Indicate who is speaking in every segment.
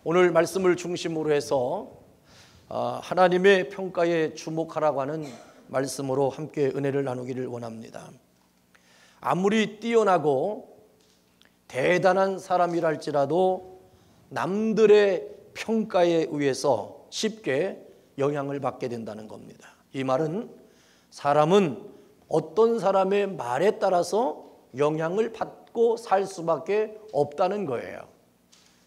Speaker 1: 오늘 말씀을 중심으로 해서 하나님의 평가에 주목하라고 하는 말씀으로 함께 은혜를 나누기를 원합니다. 아무리 뛰어나고 대단한 사람이랄지라도 남들의 평가에 의해서 쉽게 영향을 받게 된다는 겁니다. 이 말은 사람은 어떤 사람의 말에 따라서 영향을 받고 살 수밖에 없다는 거예요.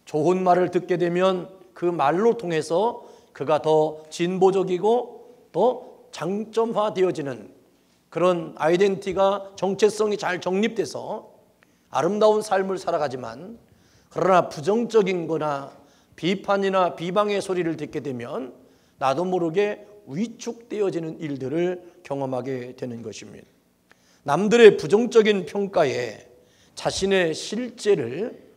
Speaker 1: 좋은 말을 듣게 되면 그 말로 통해서 그가 더 진보적이고 더 장점화되어지는 그런 아이덴티티가 정체성이 잘 정립돼서 아름다운 삶을 살아가지만, 그러나 부정적인 거나 비판이나 비방의 소리를 듣게 되면 나도 모르게 위축되어지는 일들을 경험하게 되는 것입니다. 남들의 부정적인 평가에 자신의 실제를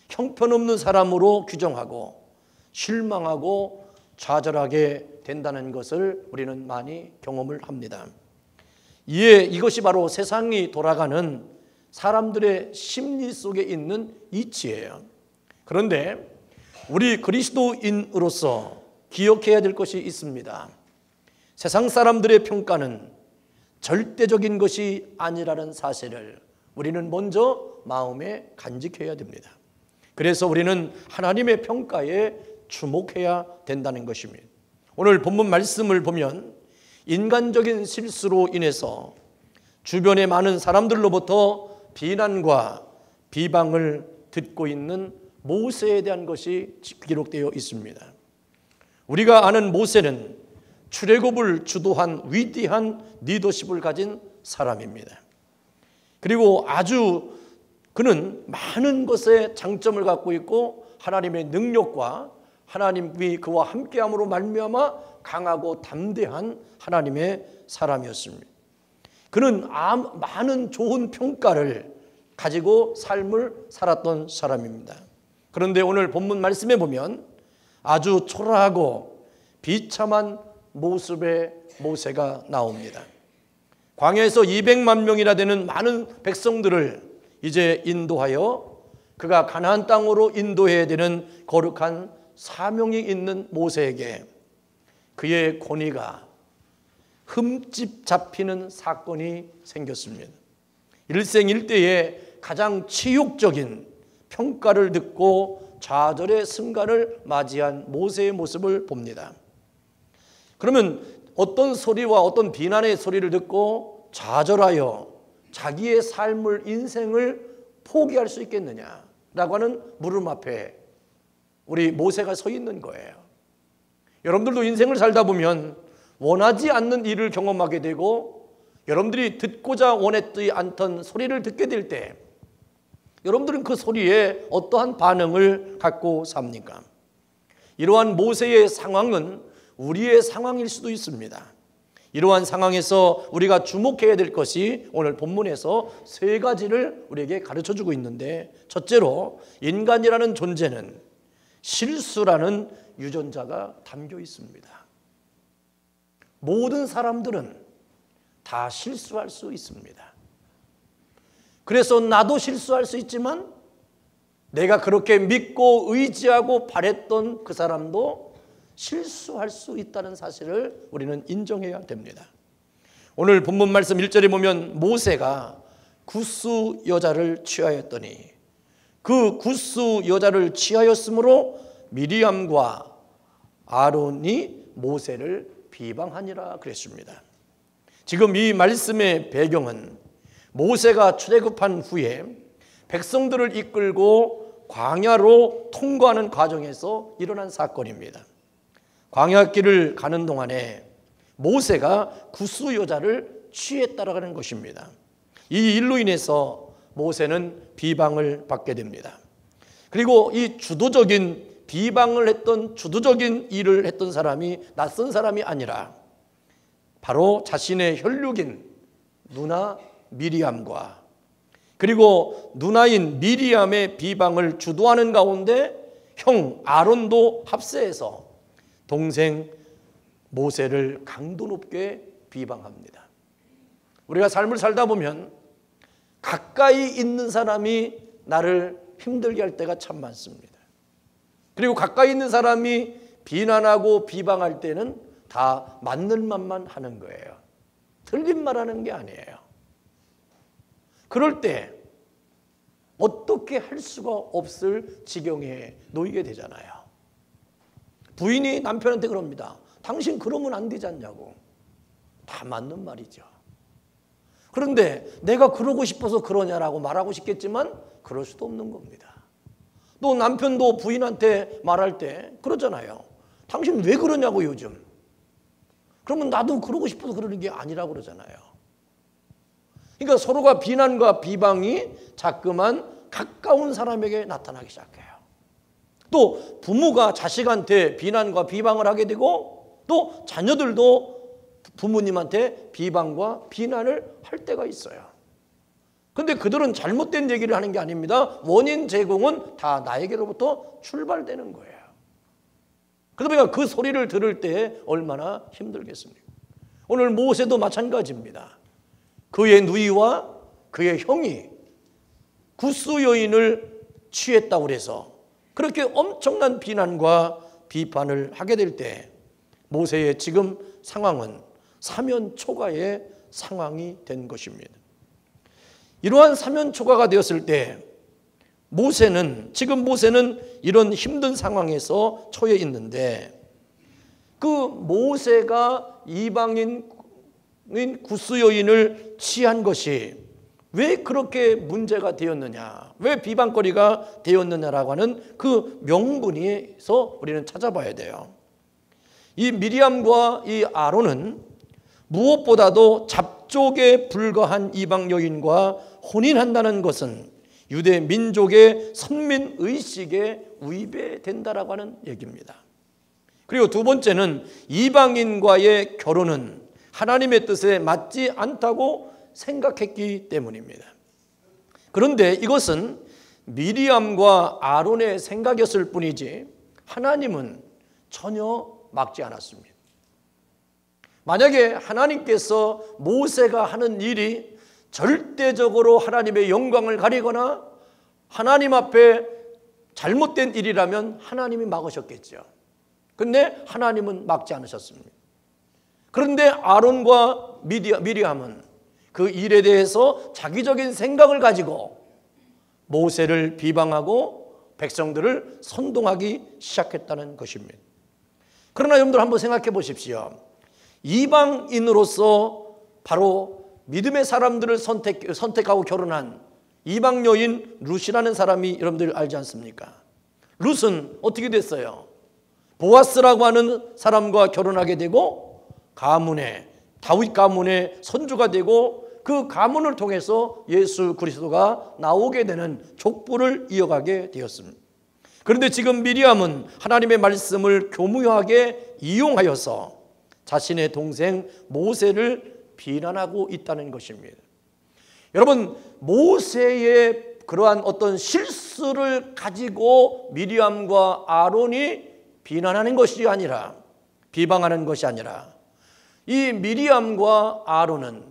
Speaker 1: 형편없는 사람으로 규정하고 실망하고 좌절하게 된다는 것을 우리는 많이 경험을 합니다. 이에 이것이 바로 세상이 돌아가는 사람들의 심리 속에 있는 이치예요. 그런데 우리 그리스도인으로서 기억해야 될 것이 있습니다. 세상 사람들의 평가는 절대적인 것이 아니라는 사실을 우리는 먼저 마음에 간직해야 됩니다. 그래서 우리는 하나님의 평가에 주목해야 된다는 것입니다. 오늘 본문 말씀을 보면 인간적인 실수로 인해서 주변의 많은 사람들로부터 비난과 비방을 듣고 있는 모세에 대한 것이 기록되어 있습니다. 우리가 아는 모세는 출애굽을 주도한 위대한 리더십을 가진 사람입니다. 그리고 그는 많은 것에 장점을 갖고 있고 하나님의 능력과 하나님이 그와 함께함으로 말미암아 강하고 담대한 하나님의 사람이었습니다. 그는 많은 좋은 평가를 가지고 삶을 살았던 사람입니다. 그런데 오늘 본문 말씀에 보면 아주 초라하고 비참한 모습의 모세가 나옵니다. 광야에서 200만 명이나 되는 많은 백성들을 이제 인도하여 그가 가나안 땅으로 인도해야 되는 거룩한 사명이 있는 모세에게 그의 권위가 흠집 잡히는 사건이 생겼습니다. 일생일대에 가장 치욕적인 평가를 듣고 좌절의 순간을 맞이한 모세의 모습을 봅니다. 그러면 어떤 소리와 어떤 비난의 소리를 듣고 좌절하여 자기의 삶을, 인생을 포기할 수 있겠느냐라고 하는 물음 앞에 우리 모세가 서 있는 거예요. 여러분들도 인생을 살다 보면 원하지 않는 일을 경험하게 되고 여러분들이 듣고자 원했지 않던 소리를 듣게 될 때 여러분들은 그 소리에 어떠한 반응을 갖고 삽니까? 이러한 모세의 상황은 우리의 상황일 수도 있습니다. 이러한 상황에서 우리가 주목해야 될 것이 오늘 본문에서 세 가지를 우리에게 가르쳐주고 있는데, 첫째로 인간이라는 존재는 실수라는 유전자가 담겨 있습니다. 모든 사람들은 다 실수할 수 있습니다. 그래서 나도 실수할 수 있지만 내가 그렇게 믿고 의지하고 바랬던 그 사람도 실수할 수 있다는 사실을 우리는 인정해야 됩니다. 오늘 본문 말씀 1절에 보면 모세가 굿수 여자를 취하였더니 그 굿수 여자를 취하였으므로 미리암과 아론이 모세를 비방하니라 그랬습니다. 지금 이 말씀의 배경은 모세가 출애굽한 후에 백성들을 이끌고 광야로 통과하는 과정에서 일어난 사건입니다. 광야길을 가는 동안에 모세가 굿수 여자를 취했다라는 것입니다. 이 일로 인해서 모세는 비방을 받게 됩니다. 그리고 이 주도적인 비방을 했던 주도적인 일을 했던 사람이 낯선 사람이 아니라 바로 자신의 혈육인 누나 미리암과 그리고 누나인 미리암의 비방을 주도하는 가운데 형 아론도 합세해서 동생 모세를 강도 높게 비방합니다. 우리가 삶을 살다 보면 가까이 있는 사람이 나를 힘들게 할 때가 참 많습니다. 그리고 가까이 있는 사람이 비난하고 비방할 때는 다 맞는 말만 하는 거예요. 틀린 말 하는 게 아니에요. 그럴 때 어떻게 할 수가 없을 지경에 놓이게 되잖아요. 부인이 남편한테 그럽니다. 당신 그러면 안 되지 않냐고. 다 맞는 말이죠. 그런데 내가 그러고 싶어서 그러냐라고 말하고 싶겠지만 그럴 수도 없는 겁니다. 또 남편도 부인한테 말할 때 그러잖아요. 당신 왜 그러냐고 요즘. 그러면 나도 그러고 싶어서 그러는 게 아니라고 그러잖아요. 그러니까 서로가 비난과 비방이 자꾸만 가까운 사람에게 나타나기 시작해요. 또 부모가 자식한테 비난과 비방을 하게 되고 또 자녀들도 부모님한테 비방과 비난을 할 때가 있어요. 그런데 그들은 잘못된 얘기를 하는 게 아닙니다. 원인 제공은 다 나에게로부터 출발되는 거예요. 그러다 보니까 그 소리를 들을 때 얼마나 힘들겠습니까? 오늘 모세도 마찬가지입니다. 그의 누이와 그의 형이 구스 여인을 취했다고 해서 그렇게 엄청난 비난과 비판을 하게 될 때 모세의 지금 상황은 사면초가의 상황이 된 것입니다. 이러한 사면초가가 되었을 때 지금 모세는 이런 힘든 상황에서 처해 있는데 그 모세가 이방인 구스 여인을 취한 것이 왜 그렇게 문제가 되었느냐, 왜 비방거리가 되었느냐라고 하는 그 명분에서 우리는 찾아봐야 돼요. 이 미리암과 이 아론은 무엇보다도 잡족에 불과한 이방 여인과 혼인한다는 것은 유대 민족의 선민의식에 위배된다라고 하는 얘기입니다. 그리고 두 번째는 이방인과의 결혼은 하나님의 뜻에 맞지 않다고 생각했기 때문입니다. 그런데 이것은 미리암과 아론의 생각이었을 뿐이지 하나님은 전혀 막지 않았습니다. 만약에 하나님께서 모세가 하는 일이 절대적으로 하나님의 영광을 가리거나 하나님 앞에 잘못된 일이라면 하나님이 막으셨겠죠. 그런데 하나님은 막지 않으셨습니다. 그런데 아론과 미리암은 그 일에 대해서 자기적인 생각을 가지고 모세를 비방하고 백성들을 선동하기 시작했다는 것입니다. 그러나 여러분들 한번 생각해 보십시오. 이방인으로서 바로 믿음의 사람들을 선택하고 결혼한 이방 여인 룻이라는 사람이 여러분들 알지 않습니까? 룻은 어떻게 됐어요? 보아스라고 하는 사람과 결혼하게 되고 다윗 가문의 선조가 되고 그 가문을 통해서 예수 그리스도가 나오게 되는 족보를 이어가게 되었습니다. 그런데 지금 미리암은 하나님의 말씀을 교묘하게 이용하여서 자신의 동생 모세를 비난하고 있다는 것입니다. 여러분, 모세의 그러한 어떤 실수를 가지고 미리암과 아론이 비난하는 것이 아니라, 비방하는 것이 아니라 이 미리암과 아론은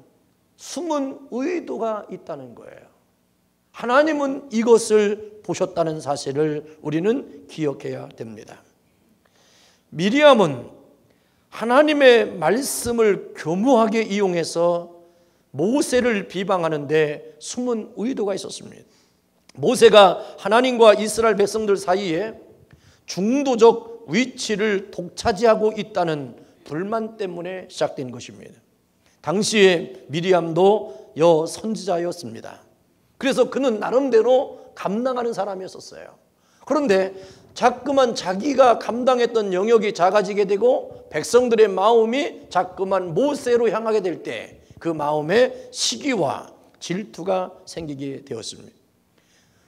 Speaker 1: 숨은 의도가 있다는 거예요. 하나님은 이것을 보셨다는 사실을 우리는 기억해야 됩니다. 미리암은 하나님의 말씀을 교묘하게 이용해서 모세를 비방하는데 숨은 의도가 있었습니다. 모세가 하나님과 이스라엘 백성들 사이에 중도적 위치를 독차지하고 있다는 불만 때문에 시작된 것입니다. 당시에 미리암도 여선지자였습니다. 그래서 그는 나름대로 감당하는 사람이었어요. 그런데 자꾸만 자기가 감당했던 영역이 작아지게 되고 백성들의 마음이 자꾸만 모세로 향하게 될 때 그 마음에 시기와 질투가 생기게 되었습니다.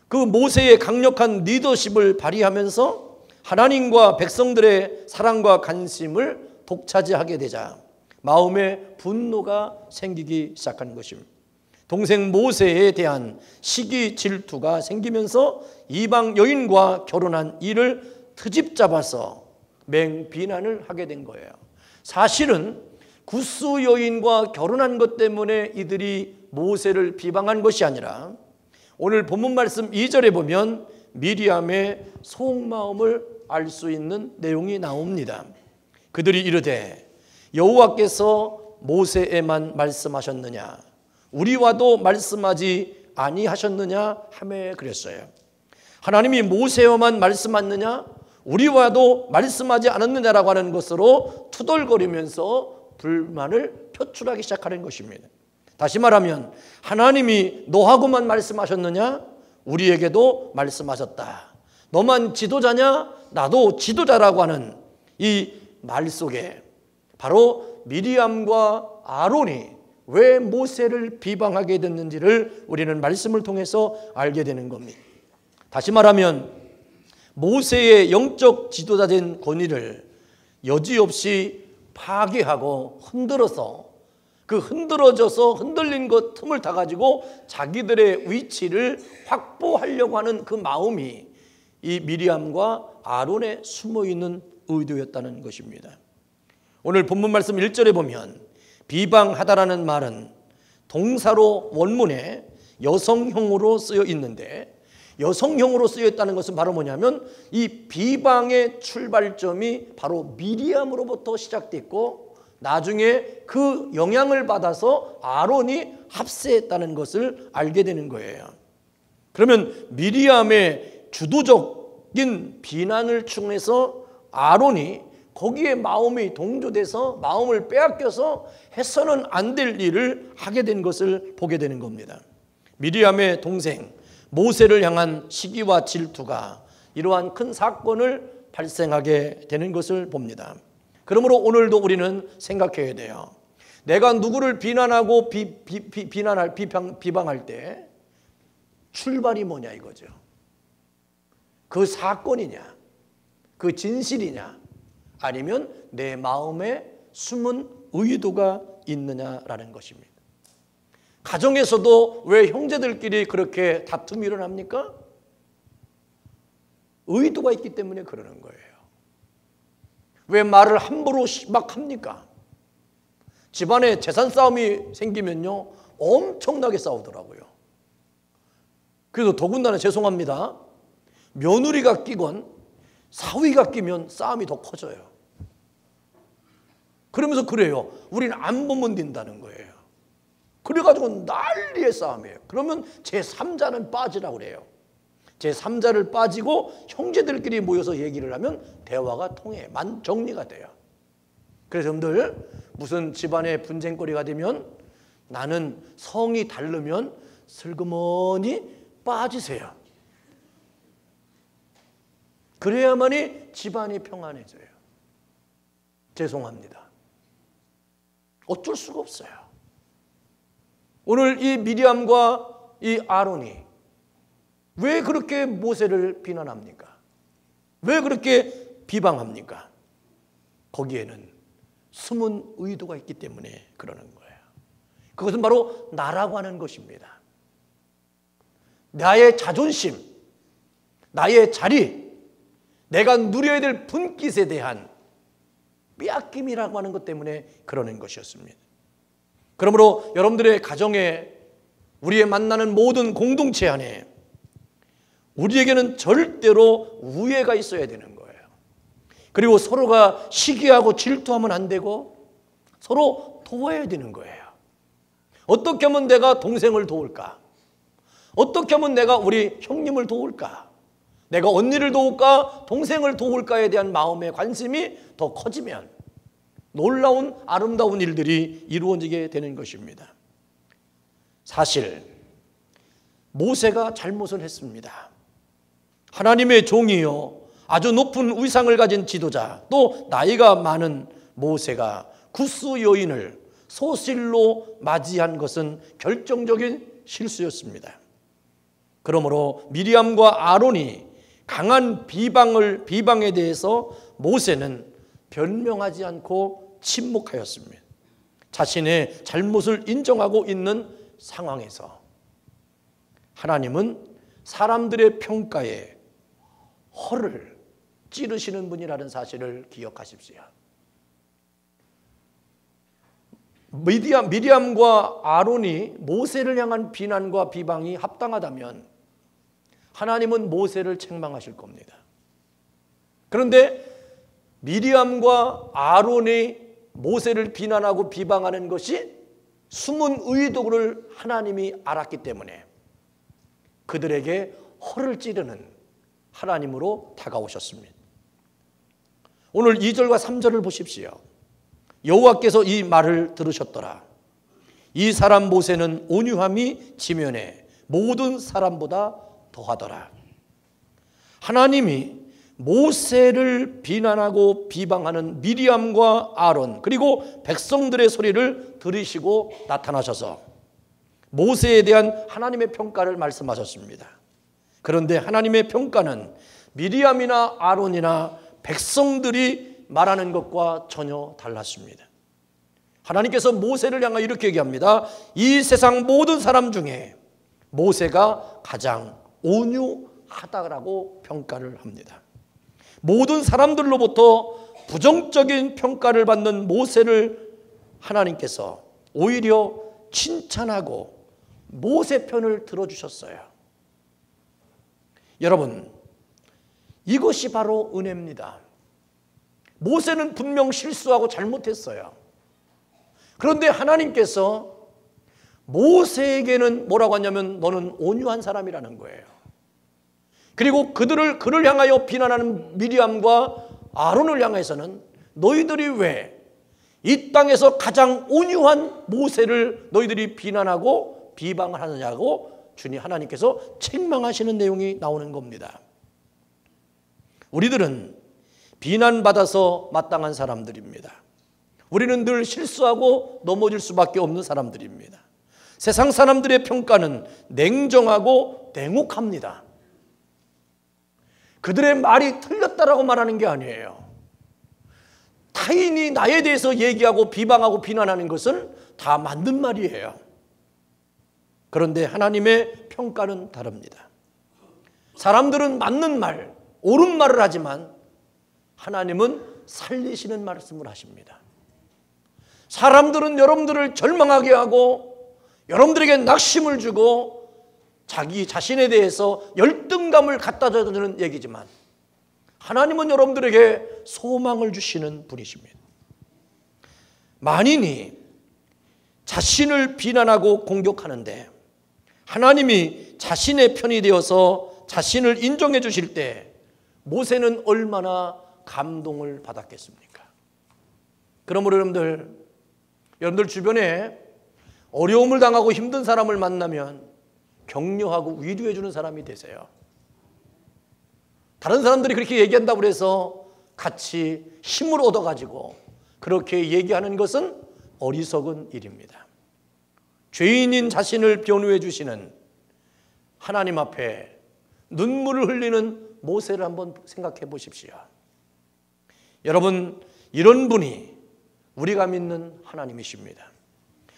Speaker 1: 그 모세의 강력한 리더십을 발휘하면서 하나님과 백성들의 사랑과 관심을 독차지하게 되자 마음에 분노가 생기기 시작한 것입니다. 동생 모세에 대한 시기 질투가 생기면서 이방 여인과 결혼한 이를 트집 잡아서 맹비난을 하게 된 거예요. 사실은 구스 여인과 결혼한 것 때문에 이들이 모세를 비방한 것이 아니라 오늘 본문 말씀 2절에 보면 미리암의 속마음을 알 수 있는 내용이 나옵니다. 그들이 이르되 여호와께서 모세에만 말씀하셨느냐 우리와도 말씀하지 아니하셨느냐 하매 그랬어요. 하나님이 모세와만 말씀하느냐 우리와도 말씀하지 않았느냐라고 하는 것으로 투덜거리면서 불만을 표출하기 시작하는 것입니다. 다시 말하면 하나님이 너하고만 말씀하셨느냐 우리에게도 말씀하셨다. 너만 지도자냐 나도 지도자라고 하는 이 말 속에 바로 미리암과 아론이 왜 모세를 비방하게 됐는지를 우리는 말씀을 통해서 알게 되는 겁니다. 다시 말하면 모세의 영적 지도자된 권위를 여지없이 파괴하고 흔들어서 그 흔들어져서 흔들린 것 틈을 타가지고 자기들의 위치를 확보하려고 하는 그 마음이 이 미리암과 아론에 숨어있는 의도였다는 것입니다. 오늘 본문 말씀 1절에 보면 비방하다라는 말은 동사로 원문에 여성형으로 쓰여 있는데 여성형으로 쓰여 있다는 것은 바로 뭐냐면 이 비방의 출발점이 바로 미리암으로부터 시작됐고 나중에 그 영향을 받아서 아론이 합세했다는 것을 알게 되는 거예요. 그러면 미리암의 주도적인 비난을 충해서 아론이 거기에 마음이 동조돼서 마음을 빼앗겨서 해서는 안 될 일을 하게 된 것을 보게 되는 겁니다. 미리암의 동생 모세를 향한 시기와 질투가 이러한 큰 사건을 발생하게 되는 것을 봅니다. 그러므로 오늘도 우리는 생각해야 돼요. 내가 누구를 비난하고 비방할 때 출발이 뭐냐 이거죠. 그 사건이냐 그 진실이냐 아니면 내 마음에 숨은 의도가 있느냐라는 것입니다. 가정에서도 왜 형제들끼리 그렇게 다툼이 일어납니까? 의도가 있기 때문에 그러는 거예요. 왜 말을 함부로 막 합니까? 집안에 재산 싸움이 생기면요 엄청나게 싸우더라고요. 그래서 더군다나 죄송합니다. 며느리가 끼건 사위가 끼면 싸움이 더 커져요. 그러면서 그래요. 우리는 안 보면 된다는 거예요. 그래가지고 난리의 싸움이에요. 그러면 제3자는 빠지라고 그래요. 제3자를 빠지고 형제들끼리 모여서 얘기를 하면 대화가 통해 정리가 돼요. 그래서 여러분들 무슨 집안에 분쟁거리가 되면 나는 성이 다르면 슬그머니 빠지세요. 그래야만이 집안이 평안해져요. 죄송합니다. 어쩔 수가 없어요. 오늘 이 미리암과 이 아론이 왜 그렇게 모세를 비난합니까? 왜 그렇게 비방합니까? 거기에는 숨은 의도가 있기 때문에 그러는 거예요. 그것은 바로 나라고 하는 것입니다. 나의 자존심, 나의 자리, 내가 누려야 될 분깃에 대한 빼앗김이라고 하는 것 때문에 그러는 것이었습니다. 그러므로 여러분들의 가정에 우리의 만나는 모든 공동체 안에 우리에게는 절대로 우애가 있어야 되는 거예요. 그리고 서로가 시기하고 질투하면 안 되고 서로 도와야 되는 거예요. 어떻게 하면 내가 동생을 도울까? 어떻게 하면 내가 우리 형님을 도울까? 내가 언니를 도울까? 동생을 도울까에 대한 마음의 관심이 더 커지면 놀라운 아름다운 일들이 이루어지게 되는 것입니다. 사실 모세가 잘못을 했습니다. 하나님의 종이요 아주 높은 위상을 가진 지도자 또 나이가 많은 모세가 구스 여인을 소실로 맞이한 것은 결정적인 실수였습니다. 그러므로 미리암과 아론이 강한 비방에 대해서 모세는 변명하지 않고 침묵하였습니다. 자신의 잘못을 인정하고 있는 상황에서 하나님은 사람들의 평가에 허를 찌르시는 분이라는 사실을 기억하십시오. 미리암과 아론이 모세를 향한 비난과 비방이 합당하다면 하나님은 모세를 책망하실 겁니다. 그런데 미리암과 아론이 모세를 비난하고 비방하는 것이 숨은 의도를 하나님이 알았기 때문에 그들에게 허를 찌르는 하나님으로 다가오셨습니다. 오늘 2절과 3절을 보십시오. 여호와께서 이 말을 들으셨더라. 이 사람 모세는 온유함이 지면에 모든 사람보다 더하더라. 하나님이 모세를 비난하고 비방하는 미리암과 아론 그리고 백성들의 소리를 들으시고 나타나셔서 모세에 대한 하나님의 평가를 말씀하셨습니다. 그런데 하나님의 평가는 미리암이나 아론이나 백성들이 말하는 것과 전혀 달랐습니다. 하나님께서 모세를 향하여 이렇게 얘기합니다. 이 세상 모든 사람 중에 모세가 가장 온유하다라고 평가를 합니다. 모든 사람들로부터 부정적인 평가를 받는 모세를 하나님께서 오히려 칭찬하고 모세 편을 들어주셨어요. 여러분, 이것이 바로 은혜입니다. 모세는 분명 실수하고 잘못했어요. 그런데 하나님께서 모세에게는 뭐라고 하냐면 너는 온유한 사람이라는 거예요. 그리고 그를 향하여 비난하는 미리암과 아론을 향해서는 너희들이 왜 이 땅에서 가장 온유한 모세를 너희들이 비난하고 비방을 하느냐고 주님 하나님께서 책망하시는 내용이 나오는 겁니다. 우리들은 비난받아서 마땅한 사람들입니다. 우리는 늘 실수하고 넘어질 수밖에 없는 사람들입니다. 세상 사람들의 평가는 냉정하고 냉혹합니다. 그들의 말이 틀렸다라고 말하는 게 아니에요. 타인이 나에 대해서 얘기하고 비방하고 비난하는 것은 다 맞는 말이에요. 그런데 하나님의 평가는 다릅니다. 사람들은 맞는 말, 옳은 말을 하지만 하나님은 살리시는 말씀을 하십니다. 사람들은 여러분들을 절망하게 하고 여러분들에게 낙심을 주고 자기 자신에 대해서 열등감을 갖다 주는 얘기지만 하나님은 여러분들에게 소망을 주시는 분이십니다. 만인이 자신을 비난하고 공격하는데 하나님이 자신의 편이 되어서 자신을 인정해 주실 때 모세는 얼마나 감동을 받았겠습니까? 그러므로 여러분들 주변에 어려움을 당하고 힘든 사람을 만나면 격려하고 위로해 주는 사람이 되세요. 다른 사람들이 그렇게 얘기한다고 해서 같이 힘을 얻어가지고 그렇게 얘기하는 것은 어리석은 일입니다. 죄인인 자신을 변호해 주시는 하나님 앞에 눈물을 흘리는 모세를 한번 생각해 보십시오. 여러분, 이런 분이 우리가 믿는 하나님이십니다.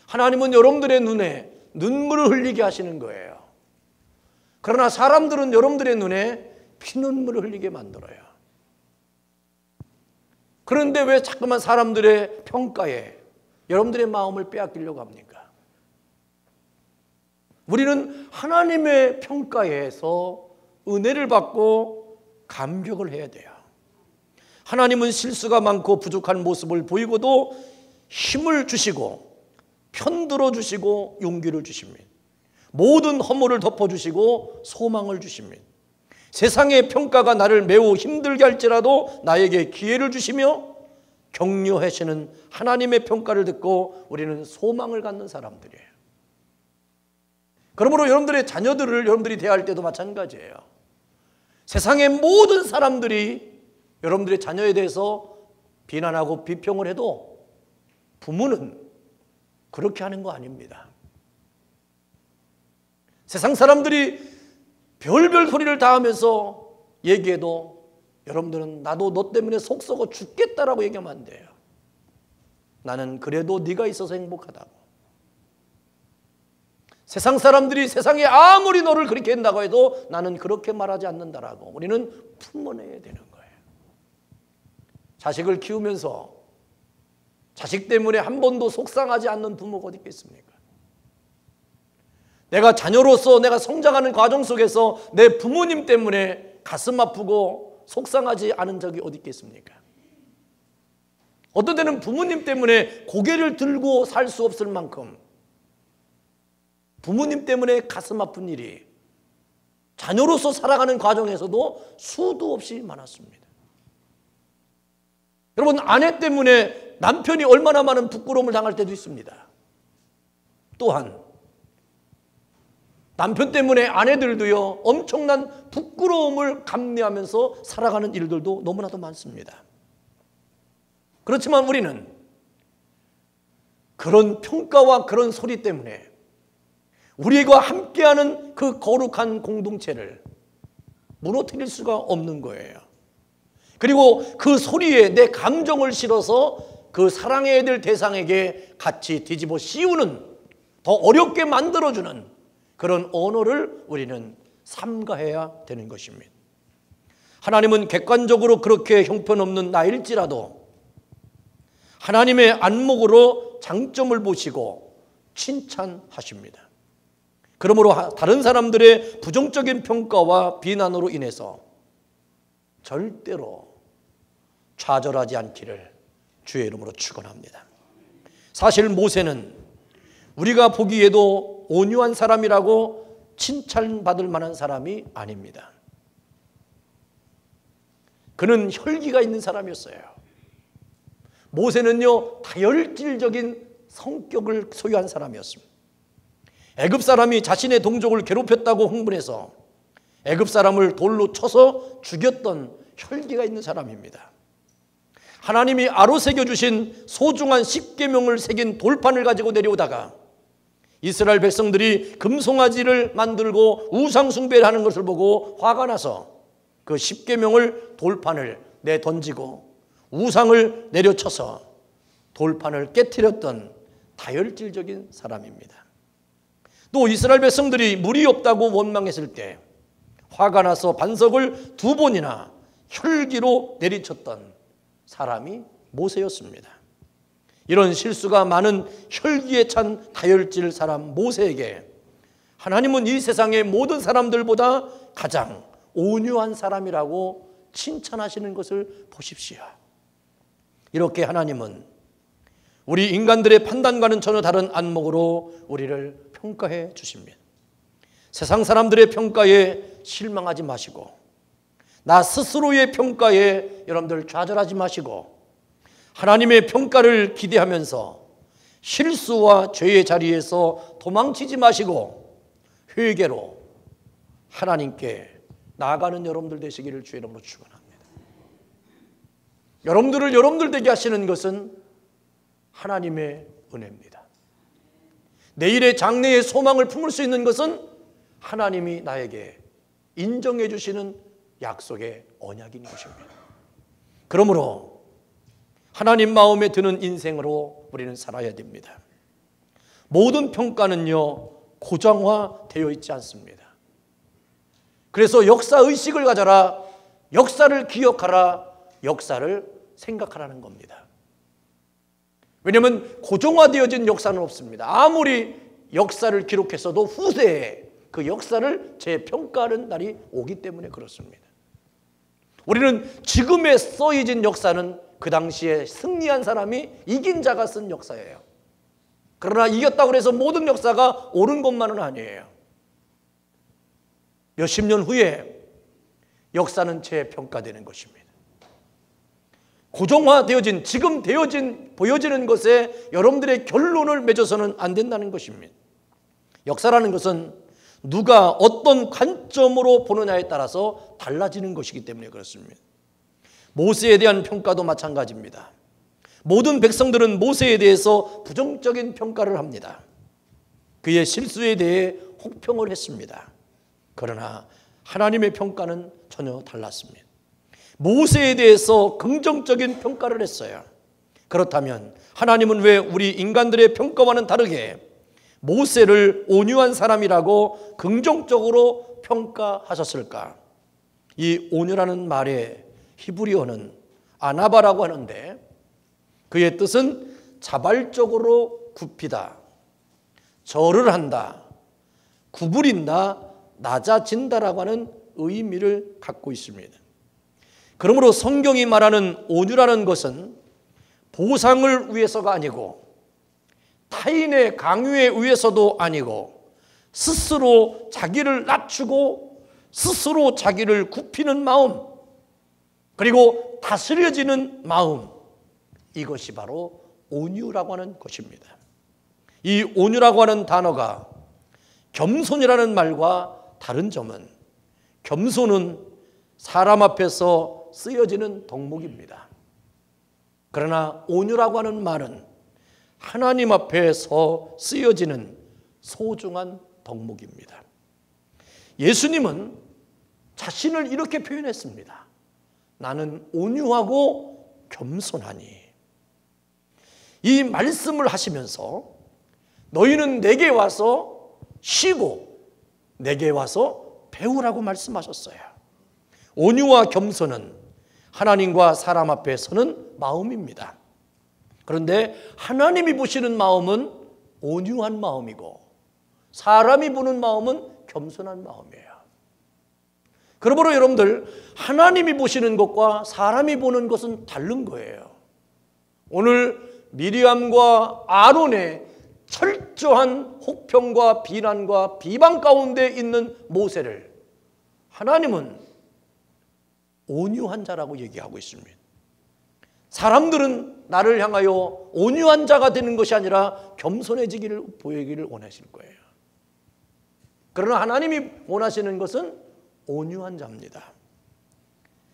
Speaker 1: 하나님은 여러분들의 눈에 눈물을 흘리게 하시는 거예요. 그러나 사람들은 여러분들의 눈에 피눈물을 흘리게 만들어요. 그런데 왜 자꾸만 사람들의 평가에 여러분들의 마음을 빼앗기려고 합니까? 우리는 하나님의 평가에서 은혜를 받고 감격을 해야 돼요. 하나님은 실수가 많고 부족한 모습을 보이고도 힘을 주시고 편들어 주시고 용기를 주십니다. 모든 허물을 덮어주시고 소망을 주십니다. 세상의 평가가 나를 매우 힘들게 할지라도 나에게 기회를 주시며 격려하시는 하나님의 평가를 듣고 우리는 소망을 갖는 사람들이에요. 그러므로 여러분들의 자녀들을 여러분들이 대할 때도 마찬가지예요. 세상의 모든 사람들이 여러분들의 자녀에 대해서 비난하고 비평을 해도 부모는 그렇게 하는 거 아닙니다. 세상 사람들이 별별 소리를 다 하면서 얘기해도 여러분들은 나도 너 때문에 속 썩어 죽겠다라고 얘기하면 안 돼요. 나는 그래도 네가 있어서 행복하다고. 세상 사람들이 세상에 아무리 너를 그렇게 한다고 해도 나는 그렇게 말하지 않는다라고 우리는 품어내야 되는 거예요. 자식을 키우면서 자식 때문에 한 번도 속상하지 않는 부모가 어디 있겠습니까? 내가 자녀로서 내가 성장하는 과정 속에서 내 부모님 때문에 가슴 아프고 속상하지 않은 적이 어디 있겠습니까? 어떤 때는 부모님 때문에 고개를 들고 살 수 없을 만큼 부모님 때문에 가슴 아픈 일이 자녀로서 살아가는 과정에서도 수도 없이 많았습니다. 여러분, 아내 때문에 남편이 얼마나 많은 부끄러움을 당할 때도 있습니다. 또한 남편 때문에 아내들도요, 엄청난 부끄러움을 감내하면서 살아가는 일들도 너무나도 많습니다. 그렇지만 우리는 그런 평가와 그런 소리 때문에 우리가 함께하는 그 거룩한 공동체를 무너뜨릴 수가 없는 거예요. 그리고 그 소리에 내 감정을 실어서 그 사랑해야 될 대상에게 같이 뒤집어 씌우는, 더 어렵게 만들어주는 그런 언어를 우리는 삼가해야 되는 것입니다. 하나님은 객관적으로 그렇게 형편없는 나일지라도 하나님의 안목으로 장점을 보시고 칭찬하십니다. 그러므로 다른 사람들의 부정적인 평가와 비난으로 인해서 절대로 좌절하지 않기를 주의 이름으로 축원합니다. 사실 모세는 우리가 보기에도 온유한 사람이라고 칭찬받을 만한 사람이 아닙니다. 그는 혈기가 있는 사람이었어요. 모세는요, 다혈질적인 성격을 소유한 사람이었습니다. 애굽 사람이 자신의 동족을 괴롭혔다고 흥분해서 애굽 사람을 돌로 쳐서 죽였던 혈기가 있는 사람입니다. 하나님이 아로 새겨주신 소중한 10계명을 새긴 돌판을 가지고 내려오다가 이스라엘 백성들이 금송아지를 만들고 우상 숭배를 하는 것을 보고 화가 나서 그 10계명을 돌판을 내던지고 우상을 내려쳐서 돌판을 깨트렸던 다혈질적인 사람입니다. 또 이스라엘 백성들이 물이 없다고 원망했을 때 화가 나서 반석을 2번이나 혈기로 내리쳤던 사람이 모세였습니다. 이런 실수가 많은 혈기에 찬 다혈질 사람 모세에게 하나님은 이 세상의 모든 사람들보다 가장 온유한 사람이라고 칭찬하시는 것을 보십시오. 이렇게 하나님은 우리 인간들의 판단과는 전혀 다른 안목으로 우리를 평가해 주십니다. 세상 사람들의 평가에 실망하지 마시고 나 스스로의 평가에 여러분들 좌절하지 마시고 하나님의 평가를 기대하면서 실수와 죄의 자리에서 도망치지 마시고 회개로 하나님께 나아가는 여러분들 되시기를 주의 이름으로 축원합니다. 여러분들을 여러분들 되게 하시는 것은 하나님의 은혜입니다. 내일의 장래의 소망을 품을 수 있는 것은 하나님이 나에게 인정해 주시는 약속의 언약인 것입니다. 그러므로 하나님 마음에 드는 인생으로 우리는 살아야 됩니다. 모든 평가는요, 고정화되어 있지 않습니다. 그래서 역사의식을 가져라, 역사를 기억하라, 역사를 생각하라는 겁니다. 왜냐하면 고정화되어진 역사는 없습니다. 아무리 역사를 기록했어도 후세에 그 역사를 재평가하는 날이 오기 때문에 그렇습니다. 우리는 지금에 써있는 역사는 그 당시에 승리한 사람이 이긴 자가 쓴 역사예요. 그러나 이겼다고 해서 모든 역사가 옳은 것만은 아니에요. 몇십 년 후에 역사는 재평가되는 것입니다. 고정화되어진, 지금 보여지는 것에 여러분들의 결론을 맺어서는 안 된다는 것입니다. 역사라는 것은 누가 어떤 관점으로 보느냐에 따라서 달라지는 것이기 때문에 그렇습니다. 모세에 대한 평가도 마찬가지입니다. 모든 백성들은 모세에 대해서 부정적인 평가를 합니다. 그의 실수에 대해 혹평을 했습니다. 그러나 하나님의 평가는 전혀 달랐습니다. 모세에 대해서 긍정적인 평가를 했어요. 그렇다면 하나님은 왜 우리 인간들의 평가와는 다르게 모세를 온유한 사람이라고 긍정적으로 평가하셨을까? 이 온유라는 말의 히브리어는 아나바라고 하는데 그의 뜻은 자발적으로 굽히다, 절을 한다, 구부린다, 낮아진다라고 하는 의미를 갖고 있습니다. 그러므로 성경이 말하는 온유라는 것은 보상을 위해서가 아니고 타인의 강요에 의해서도 아니고 스스로 자기를 낮추고 스스로 자기를 굽히는 마음, 그리고 다스려지는 마음, 이것이 바로 온유라고 하는 것입니다. 이 온유라고 하는 단어가 겸손이라는 말과 다른 점은 겸손은 사람 앞에서 쓰여지는 덕목입니다. 그러나 온유라고 하는 말은 하나님 앞에서 쓰여지는 소중한 덕목입니다. 예수님은 자신을 이렇게 표현했습니다. 나는 온유하고 겸손하니. 이 말씀을 하시면서 너희는 내게 와서 쉬고 내게 와서 배우라고 말씀하셨어요. 온유와 겸손은 하나님과 사람 앞에 서는 마음입니다. 그런데 하나님이 보시는 마음은 온유한 마음이고 사람이 보는 마음은 겸손한 마음이에요. 그러므로 여러분들, 하나님이 보시는 것과 사람이 보는 것은 다른 거예요. 오늘 미리암과 아론의 철저한 혹평과 비난과 비방 가운데 있는 모세를 하나님은 온유한 자라고 얘기하고 있습니다. 사람들은 나를 향하여 온유한 자가 되는 것이 아니라 겸손해지기를 보이기를 원하실 거예요. 그러나 하나님이 원하시는 것은 온유한 자입니다.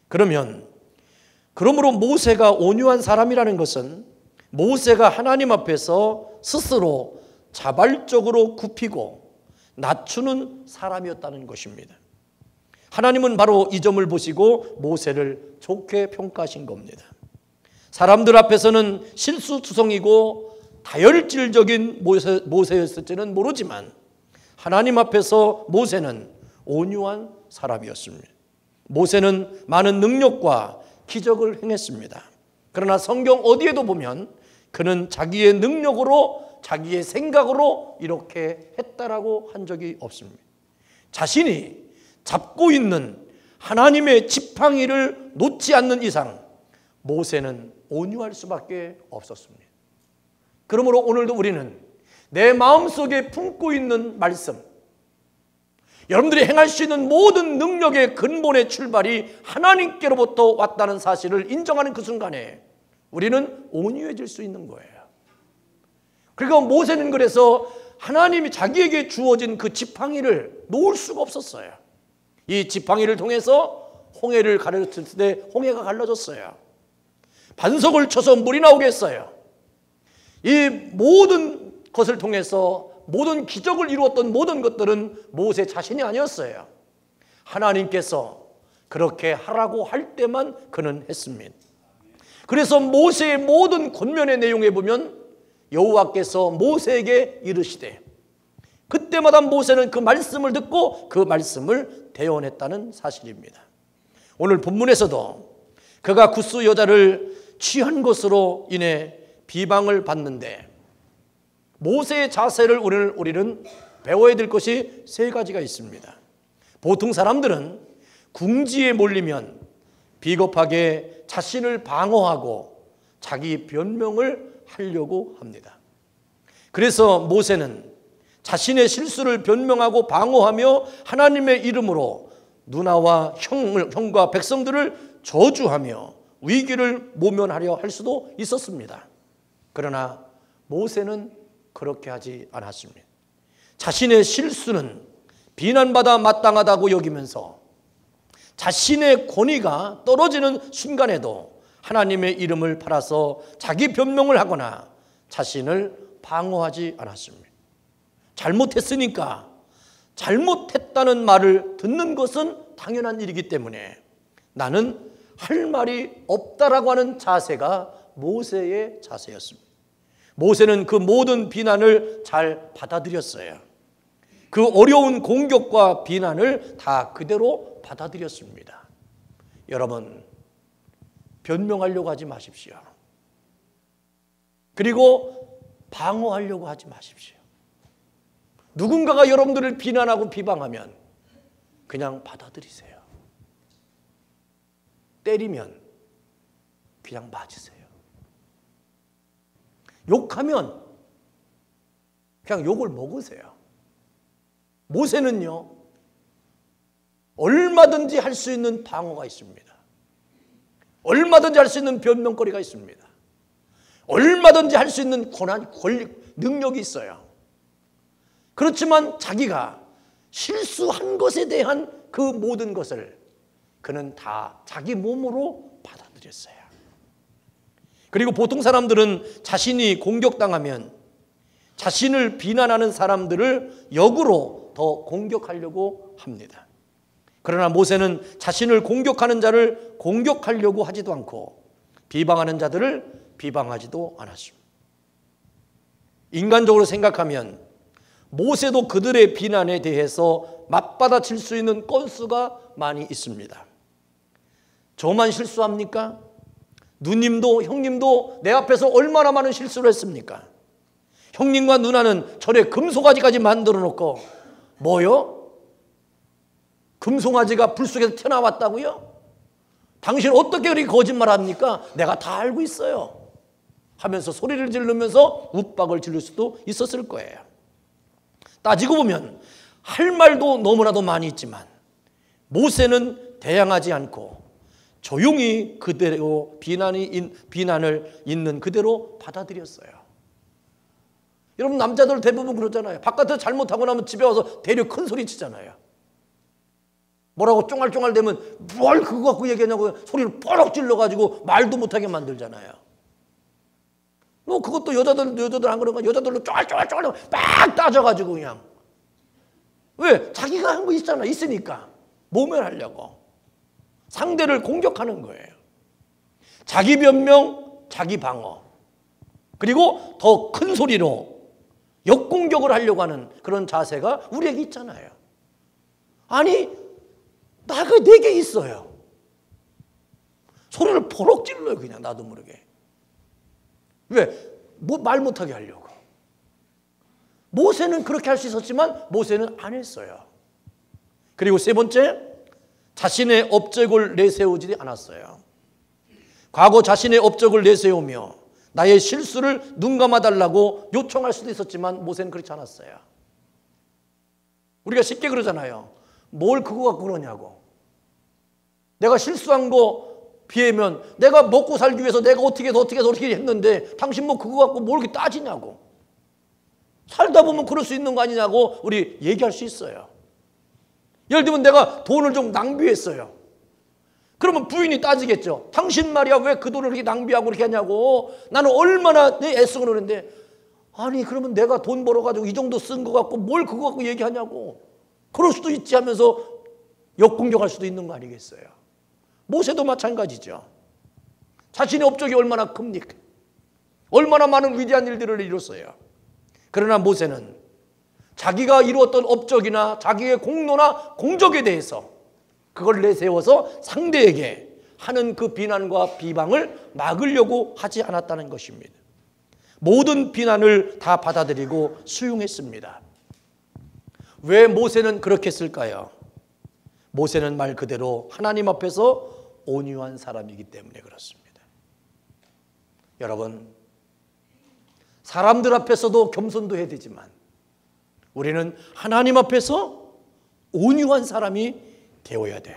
Speaker 1: 그러므로 모세가 온유한 사람이라는 것은 모세가 하나님 앞에서 스스로 자발적으로 굽히고 낮추는 사람이었다는 것입니다. 하나님은 바로 이 점을 보시고 모세를 좋게 평가하신 겁니다. 사람들 앞에서는 실수투성이고 다혈질적인 모세였을지는 모르지만 하나님 앞에서 모세는 온유한 사람이었습니다. 모세는 많은 능력과 기적을 행했습니다. 그러나 성경 어디에도 보면 그는 자기의 능력으로 자기의 생각으로 이렇게 했다라고 한 적이 없습니다. 자신이 잡고 있는 하나님의 지팡이를 놓지 않는 이상 모세는 온유할 수밖에 없었습니다. 그러므로 오늘도 우리는 내 마음속에 품고 있는 말씀, 여러분들이 행할 수 있는 모든 능력의 근본의 출발이 하나님께로부터 왔다는 사실을 인정하는 그 순간에 우리는 온유해질 수 있는 거예요. 그리고 모세는 그래서 하나님이 자기에게 주어진 그 지팡이를 놓을 수가 없었어요. 이 지팡이를 통해서 홍해를 가르칠 때 홍해가 갈라졌어요. 반석을 쳐서 물이 나오게 했어요. 이 모든 것을 통해서 모든 기적을 이루었던 모든 것들은 모세 자신이 아니었어요. 하나님께서 그렇게 하라고 할 때만 그는 했습니다. 그래서 모세의 모든 권면의 내용에 보면 여호와께서 모세에게 이르시되, 그때마다 모세는 그 말씀을 듣고 그 말씀을 대언했다는 사실입니다. 오늘 본문에서도 그가 굿스 여자를 취한 것으로 인해 비방을 받는데 모세의 자세를 우리는 배워야 될 것이 세 가지가 있습니다. 보통 사람들은 궁지에 몰리면 비겁하게 자신을 방어하고 자기 변명을 하려고 합니다. 그래서 모세는 자신의 실수를 변명하고 방어하며 하나님의 이름으로 누나와 형과 백성들을 저주하며 위기를 모면하려 할 수도 있었습니다. 그러나 모세는 그렇게 하지 않았습니다. 자신의 실수는 비난받아 마땅하다고 여기면서 자신의 권위가 떨어지는 순간에도 하나님의 이름을 팔아서 자기 변명을 하거나 자신을 방어하지 않았습니다. 잘못했으니까 잘못했다는 말을 듣는 것은 당연한 일이기 때문에 나는 할 말이 없다라고 하는 자세가 모세의 자세였습니다. 모세는 그 모든 비난을 잘 받아들였어요. 그 어려운 공격과 비난을 다 그대로 받아들였습니다. 여러분, 변명하려고 하지 마십시오. 그리고 방어하려고 하지 마십시오. 누군가가 여러분들을 비난하고 비방하면 그냥 받아들이세요. 때리면 그냥 맞으세요. 욕하면 그냥 욕을 먹으세요. 모세는요, 얼마든지 할 수 있는 방어가 있습니다. 얼마든지 할 수 있는 변명거리가 있습니다. 얼마든지 할 수 있는 권한, 권리, 능력이 있어요. 그렇지만 자기가 실수한 것에 대한 그 모든 것을 그는 다 자기 몸으로 받아들였어요. 그리고 보통 사람들은 자신이 공격당하면 자신을 비난하는 사람들을 역으로 더 공격하려고 합니다. 그러나 모세는 자신을 공격하는 자를 공격하려고 하지도 않고 비방하는 자들을 비방하지도 않았습니다. 인간적으로 생각하면 모세도 그들의 비난에 대해서 맞받아칠 수 있는 건수가 많이 있습니다. 저만 실수합니까? 누님도 형님도 내 앞에서 얼마나 많은 실수를 했습니까? 형님과 누나는 절에 금송아지까지 만들어 놓고 뭐요? 금송아지가 불 속에서 튀어나왔다고요? 당신 어떻게 그렇게 거짓말합니까? 내가 다 알고 있어요 하면서 소리를 지르면서 욱박을 지를 수도 있었을 거예요. 따지고 보면 할 말도 너무나도 많이 있지만 모세는 대항하지 않고 조용히 그대로 비난을 있는 그대로 받아들였어요. 여러분, 남자들 대부분 그러잖아요. 바깥에서 잘못하고 나면 집에 와서 대려 큰 소리 치잖아요. 뭐라고 쫑알쫑알 대면 뭘 그거 갖고 얘기하냐고 소리를 뽀록 질러가지고 말도 못하게 만들잖아요. 뭐 그것도 여자들 안 그런가? 여자들도 쫑알쫑알 막 따져가지고 그냥. 왜? 자기가 한 거 있잖아. 있으니까 모면하려고 상대를 공격하는 거예요. 자기 변명, 자기 방어, 그리고 더 큰 소리로 역공격을 하려고 하는 그런 자세가 우리에게 있잖아요. 아니, 나가 내게 있어요. 소리를 버럭 질러요. 그냥 나도 모르게. 왜? 뭐 말 못하게 하려고. 모세는 그렇게 할 수 있었지만 모세는 안 했어요. 그리고 세 번째, 자신의 업적을 내세우지 않았어요. 과거 자신의 업적을 내세우며 나의 실수를 눈감아달라고 요청할 수도 있었지만 모세는 그렇지 않았어요. 우리가 쉽게 그러잖아요. 뭘 그거 갖고 그러냐고. 내가 실수한 거 비하면 내가 먹고 살기 위해서 내가 어떻게 했는데 당신 뭐 그거 갖고 뭘 이렇게 따지냐고. 살다 보면 그럴 수 있는 거 아니냐고 우리 얘기할 수 있어요. 예를 들면 내가 돈을 좀 낭비했어요. 그러면 부인이 따지겠죠. 당신 말이야 왜 그 돈을 그렇게 낭비하고 그렇게 하냐고. 나는 얼마나 애쓰고 그러는데 아니 그러면 내가 돈 벌어가지고 이 정도 쓴 거 갖고 뭘 그거 갖고 얘기하냐고. 그럴 수도 있지 하면서 역공격할 수도 있는 거 아니겠어요. 모세도 마찬가지죠. 자신의 업적이 얼마나 큽니까? 얼마나 많은 위대한 일들을 이뤘어요. 그러나 모세는 자기가 이루었던 업적이나 자기의 공로나 공적에 대해서 그걸 내세워서 상대에게 하는 그 비난과 비방을 막으려고 하지 않았다는 것입니다. 모든 비난을 다 받아들이고 수용했습니다. 왜 모세는 그렇게 했을까요? 모세는 말 그대로 하나님 앞에서 온유한 사람이기 때문에 그렇습니다. 여러분, 사람들 앞에서도 겸손도 해야 되지만 우리는 하나님 앞에서 온유한 사람이 되어야 돼요.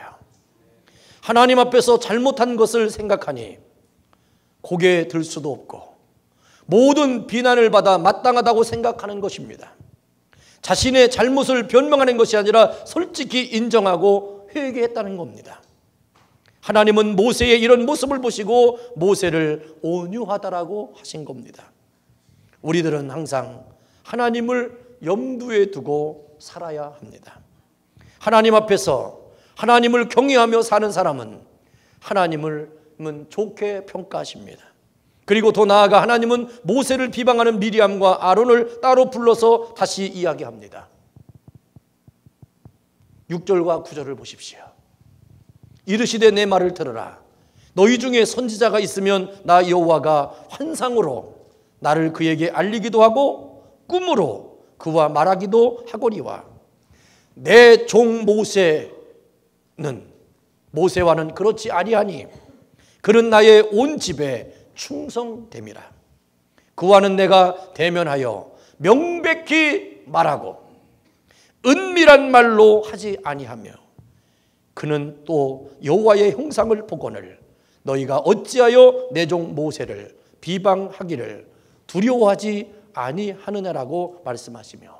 Speaker 1: 하나님 앞에서 잘못한 것을 생각하니 고개 들 수도 없고 모든 비난을 받아 마땅하다고 생각하는 것입니다. 자신의 잘못을 변명하는 것이 아니라 솔직히 인정하고 회개했다는 겁니다. 하나님은 모세의 이런 모습을 보시고 모세를 온유하다라고 하신 겁니다. 우리들은 항상 하나님을 염두에 두고 살아야 합니다. 하나님 앞에서 하나님을 경외하며 사는 사람은 하나님을 좋게 평가하십니다. 그리고 더 나아가 하나님은 모세를 비방하는 미리암과 아론을 따로 불러서 다시 이야기합니다. 6절과 9절을 보십시오. 이르시되 내 말을 들으라. 너희 중에 선지자가 있으면 나 여호와가 환상으로 나를 그에게 알리기도 하고 꿈으로 그와 말하기도 하거니와 내 종 모세와는 그렇지 아니하니 그는 나의 온 집에 충성됨이라. 그와는 내가 대면하여 명백히 말하고 은밀한 말로 하지 아니하며 그는 또 여호와의 형상을 보거늘 너희가 어찌하여 내 종 모세를 비방하기를 두려워하지 아니하느냐라고 말씀하시며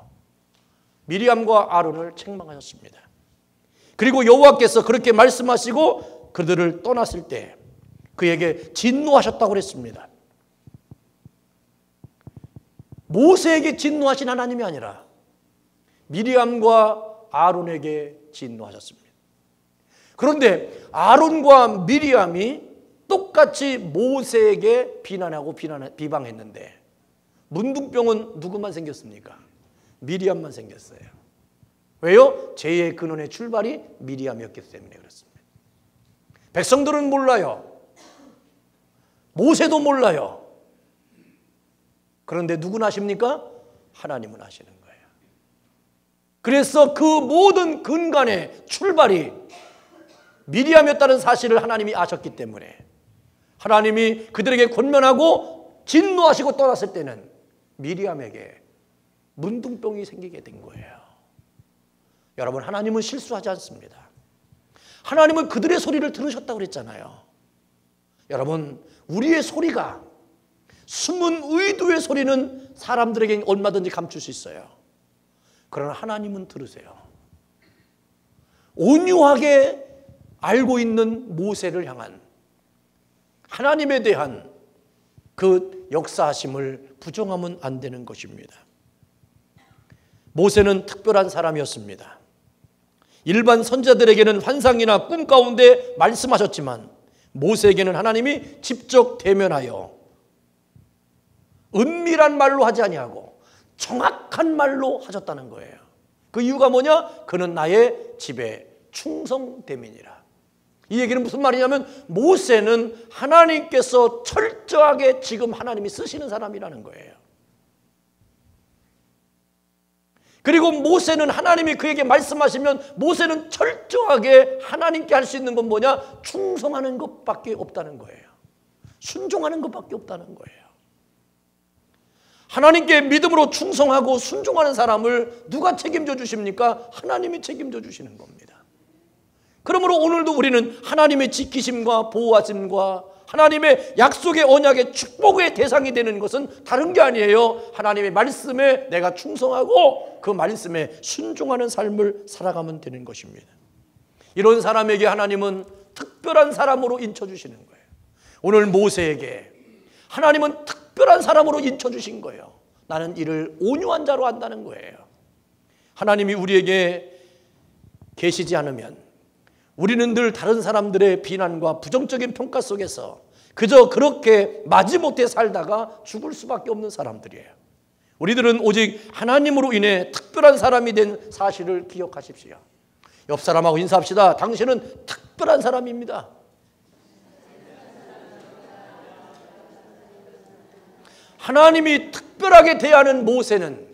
Speaker 1: 미리암과 아론을 책망하셨습니다. 그리고 여호와께서 그렇게 말씀하시고 그들을 떠났을 때 그에게 진노하셨다고 그랬습니다. 모세에게 진노하신 하나님이 아니라 미리암과 아론에게 진노하셨습니다. 그런데 아론과 미리암이 똑같이 모세에게 비방했는데 문둥병은 누구만 생겼습니까? 미리암만 생겼어요. 왜요? 죄의 근원의 출발이 미리암이었기 때문에 그렇습니다. 백성들은 몰라요. 모세도 몰라요. 그런데 누구는 아십니까? 하나님은 아시는 거예요. 그래서 그 모든 근간의 출발이 미리암이었다는 사실을 하나님이 아셨기 때문에 하나님이 그들에게 권면하고 진노하시고 떠났을 때는 미리암에게 문둥병이 생기게 된 거예요. 여러분, 하나님은 실수하지 않습니다. 하나님은 그들의 소리를 들으셨다고 그랬잖아요. 여러분, 우리의 소리가 숨은 의도의 소리는 사람들에게 얼마든지 감출 수 있어요. 그러나 하나님은 들으세요. 온유하게 알고 있는 모세를 향한 하나님에 대한 그 역사하심을 부정하면 안 되는 것입니다. 모세는 특별한 사람이었습니다. 일반 선지자들에게는 환상이나 꿈 가운데 말씀하셨지만 모세에게는 하나님이 직접 대면하여 은밀한 말로 하지 아니하고 정확한 말로 하셨다는 거예요. 그 이유가 뭐냐? 그는 나의 집에 충성됨이니라. 이 얘기는 무슨 말이냐면 모세는 하나님께서 철저하게 지금 하나님이 쓰시는 사람이라는 거예요. 그리고 모세는 하나님이 그에게 말씀하시면 모세는 철저하게 하나님께 할 수 있는 건 뭐냐? 충성하는 것밖에 없다는 거예요. 순종하는 것밖에 없다는 거예요. 하나님께 믿음으로 충성하고 순종하는 사람을 누가 책임져 주십니까? 하나님이 책임져 주시는 겁니다. 그러므로 오늘도 우리는 하나님의 지키심과 보호하심과 하나님의 약속의 언약의 축복의 대상이 되는 것은 다른 게 아니에요. 하나님의 말씀에 내가 충성하고 그 말씀에 순종하는 삶을 살아가면 되는 것입니다. 이런 사람에게 하나님은 특별한 사람으로 인쳐주시는 거예요. 오늘 모세에게 하나님은 특별한 사람으로 인쳐주신 거예요. 나는 이를 온유한 자로 한다는 거예요. 하나님이 우리에게 계시지 않으면 우리는 늘 다른 사람들의 비난과 부정적인 평가 속에서 그저 그렇게 마지못해 살다가 죽을 수밖에 없는 사람들이에요. 우리들은 오직 하나님으로 인해 특별한 사람이 된 사실을 기억하십시오. 옆 사람하고 인사합시다. 당신은 특별한 사람입니다. 하나님이 특별하게 대하는 모세는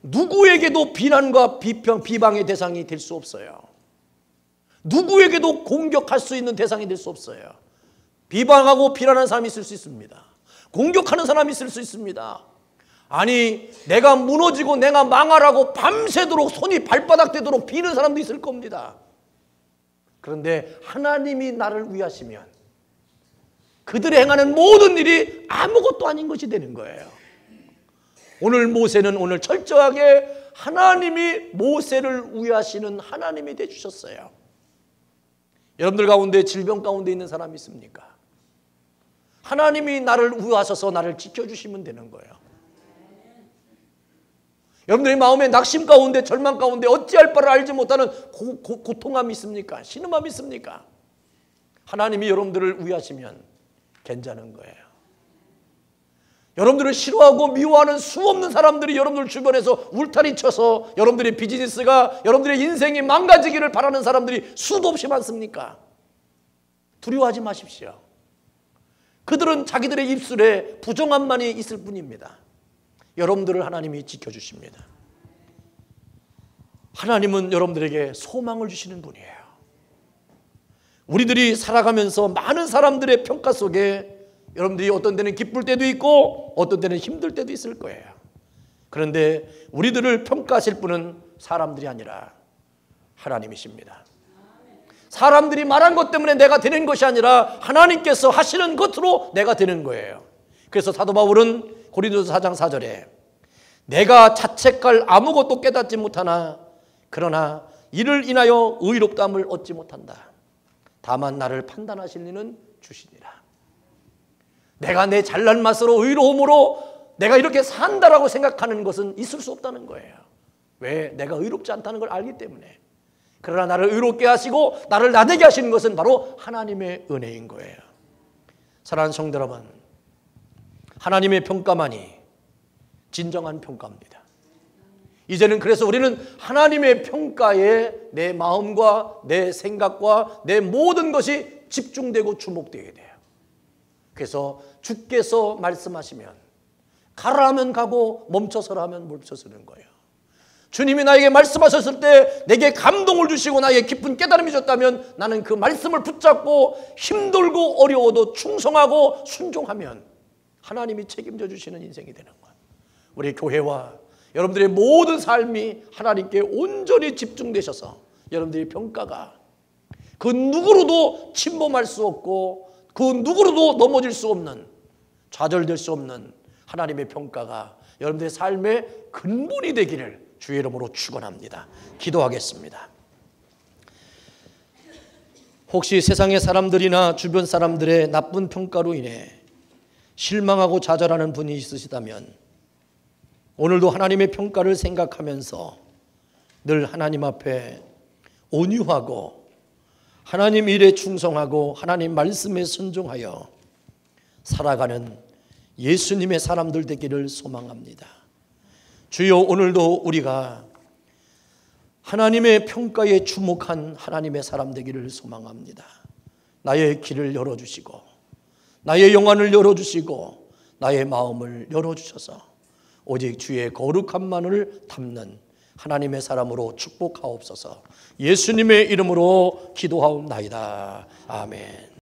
Speaker 1: 누구에게도 비난과 비방의 대상이 될 수 없어요. 누구에게도 공격할 수 있는 대상이 될 수 없어요. 비방하고 비난하는 사람이 있을 수 있습니다. 공격하는 사람이 있을 수 있습니다. 아니, 내가 무너지고 내가 망하라고 밤새도록 손이 발바닥 되도록 비는 사람도 있을 겁니다. 그런데 하나님이 나를 위하시면 그들이 행하는 모든 일이 아무것도 아닌 것이 되는 거예요. 오늘 모세는 오늘 철저하게 하나님이 모세를 위하시는 하나님이 되주셨어요. 여러분들 가운데 질병 가운데 있는 사람이 있습니까? 하나님이 나를 위하셔서 나를 지켜주시면 되는 거예요. 여러분들의 마음에 낙심 가운데 절망 가운데 어찌할 바를 알지 못하는 고통함이 있습니까? 신음함이 있습니까? 하나님이 여러분들을 위하시면 괜찮은 거예요. 여러분들을 싫어하고 미워하는 수없는 사람들이 여러분들 주변에서 울타리 쳐서 여러분들의 비즈니스가 여러분들의 인생이 망가지기를 바라는 사람들이 수도 없이 많습니까? 두려워하지 마십시오. 그들은 자기들의 입술에 부정함만이 있을 뿐입니다. 여러분들을 하나님이 지켜주십니다. 하나님은 여러분들에게 소망을 주시는 분이에요. 우리들이 살아가면서 많은 사람들의 평가 속에 여러분들이 어떤 때는 기쁠 때도 있고 어떤 때는 힘들 때도 있을 거예요. 그런데 우리들을 평가하실 분은 사람들이 아니라 하나님이십니다. 사람들이 말한 것 때문에 내가 되는 것이 아니라 하나님께서 하시는 것으로 내가 되는 거예요. 그래서 사도 바울은 고린도서 4장 4절에 내가 자책할 아무것도 깨닫지 못하나 그러나 이를 인하여 의롭다함을 얻지 못한다. 다만 나를 판단하실 이는 주시니라. 내가 내 잘난 맛으로 의로움으로 내가 이렇게 산다라고 생각하는 것은 있을 수 없다는 거예요. 왜? 내가 의롭지 않다는 걸 알기 때문에. 그러나 나를 의롭게 하시고 나를 나되게 하시는 것은 바로 하나님의 은혜인 거예요. 사랑하는 성도 여러분, 하나님의 평가만이 진정한 평가입니다. 이제는 그래서 우리는 하나님의 평가에 내 마음과 내 생각과 내 모든 것이 집중되고 주목되게 돼요. 그래서 주께서 말씀하시면 가라 하면 가고 멈춰서라 하면 멈춰서는 거예요. 주님이 나에게 말씀하셨을 때 내게 감동을 주시고 나에게 깊은 깨달음이 줬다면 나는 그 말씀을 붙잡고 힘들고 어려워도 충성하고 순종하면 하나님이 책임져 주시는 인생이 되는 거예요. 우리 교회와 여러분들의 모든 삶이 하나님께 온전히 집중되셔서 여러분들의 평가가 그 누구로도 침범할 수 없고 그 누구로도 넘어질 수 없는, 좌절될 수 없는 하나님의 평가가 여러분들의 삶의 근본이 되기를 주의 이름으로 축원합니다. 기도하겠습니다. 혹시 세상의 사람들이나 주변 사람들의 나쁜 평가로 인해 실망하고 좌절하는 분이 있으시다면 오늘도 하나님의 평가를 생각하면서 늘 하나님 앞에 온유하고 하나님 일에 충성하고 하나님 말씀에 순종하여 살아가는 예수님의 사람들 되기를 소망합니다. 주여, 오늘도 우리가 하나님의 평가에 주목한 하나님의 사람 되기를 소망합니다. 나의 길을 열어주시고 나의 영안을 열어주시고 나의 마음을 열어주셔서 오직 주의 거룩함만을 담는 하나님의 사람으로 축복하옵소서. 예수님의 이름으로 기도하옵나이다. 아멘.